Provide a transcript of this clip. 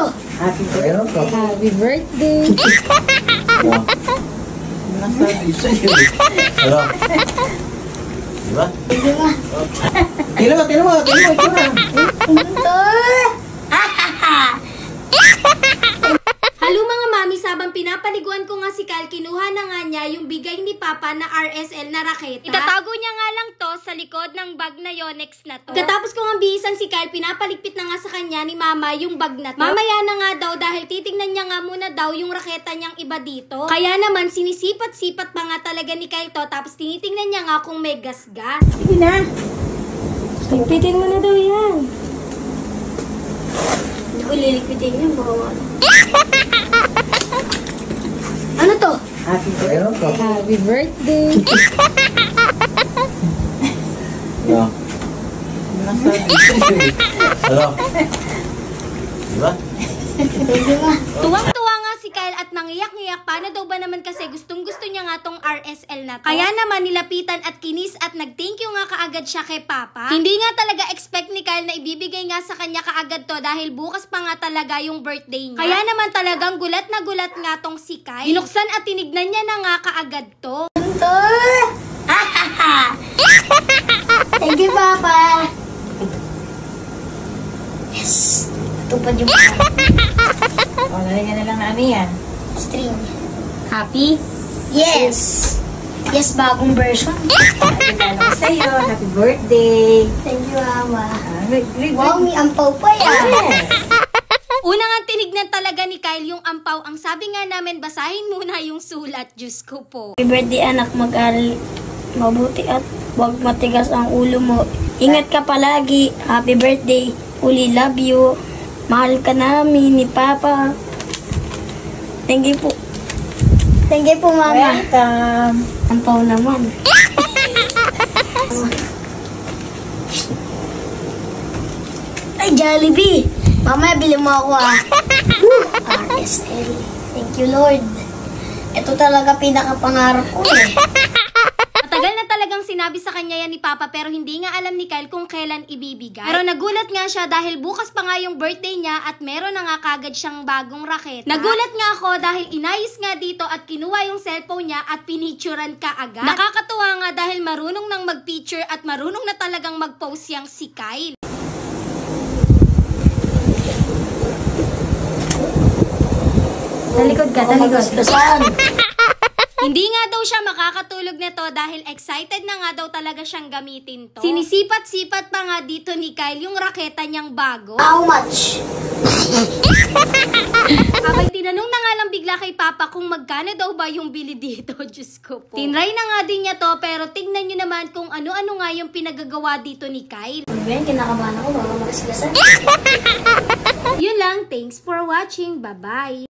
to? Happy birthday. Happy birthday. Nasabi sa'yo. Ano? Diba? Diba? Tino mo. Halo mga mami, sabang pinapaliguan ko nga si Kyle, kinuha na nga niya yung bigay ni Papa na RSL na raketa. Itatago niya nga lang to sa likod ng bag na Yonex na to. Katapos ko nga bihisan si Kyle, pinapaligpit na nga sa kanya ni Mama yung bag na to. Mamaya na nga daw dahil titignan niya nga muna daw yung raketa niyang iba dito. Kaya naman sinisipat-sipat pa nga talaga ni Kyle to, tapos tinitingnan niya nga kung may gas-gas. Sige na. Ligpitin mo na daw yan. Hindi ko liligpitin yan, baka wala. Ano to? Happy birthday. Happy birthday. Ano? Nasabi sa'yo. Ano? Diba? Diba? Tuwang-tuwa nga si Kyle at nangiyak-ngiyak. Paano daw ba naman kasi gustong-gusto niya nga tong RSL na to? Kaya naman nilapitan at kinis at nag-thank you nga kaagad siya kay Papa. Hindi nga talaga expect ni Kyle na ibibigay nga sa kanya kaagad to dahil bukas pa nga talaga yung birthday niya. Kaya naman talagang gulat na gulat nga tong si Kyle. Binuksan at tinignan niya na nga kaagad to. Thank you, Papa. Yes. Tupad yung O, lalagyan na lang na ano yan. string. Happy? Yes. Yes, bagong version. Happy ko sa'yo. Happy birthday. Thank you, Mama. Wow. Wow, may ampaw pa yan. Una nga tinignan talaga ni Kyle yung ampaw. Ang sabi nga namin, basahin muna yung sulat. Diyos ko po. Happy birthday, anak. Mag-aral mabuti at huwag matigas ang ulo mo. Ingat ka palagi. Happy birthday. Uli, love you. Mahal ka namin ni Papa. Thank you po. Thank you po, Mama. Welcome. Ampaw naman. Ay, Jollibee. Mamaya, bili mo ako, RSL. Thank you, Lord. Ito talaga pinakapangarap ko, Matagal na talagang sinabi sa kanya yan ni Papa pero hindi nga alam ni Kyle kung kailan ibibigay. Pero nagulat nga siya dahil bukas pa nga yung birthday niya at meron na nga kagad siyang bagong raketa. Nagulat nga ako dahil inayos nga dito at kinuha yung cellphone niya at pinicturean ka agad. Nakakatuwa nga dahil marunong nang mag-picture at marunong na talagang mag-post yang si Kyle. Talikod ka, talikod. Hindi nga daw siya makakatulog nito dahil excited na nga daw talaga siyang gamitin to. Sinisipat-sipat pa nga dito ni Kyle yung raketa niyang bago. How much? Abay, tinanong na nga lang bigla kay Papa kung magkano daw ba yung bili dito. Diyos ko po. Tinry na nga din niya to pero tignan nyo naman kung ano-ano nga yung pinagagawa dito ni Kyle. Ben, kinakabahan ako. Baka makasigasan. Yun lang. Thanks for watching. Bye-bye.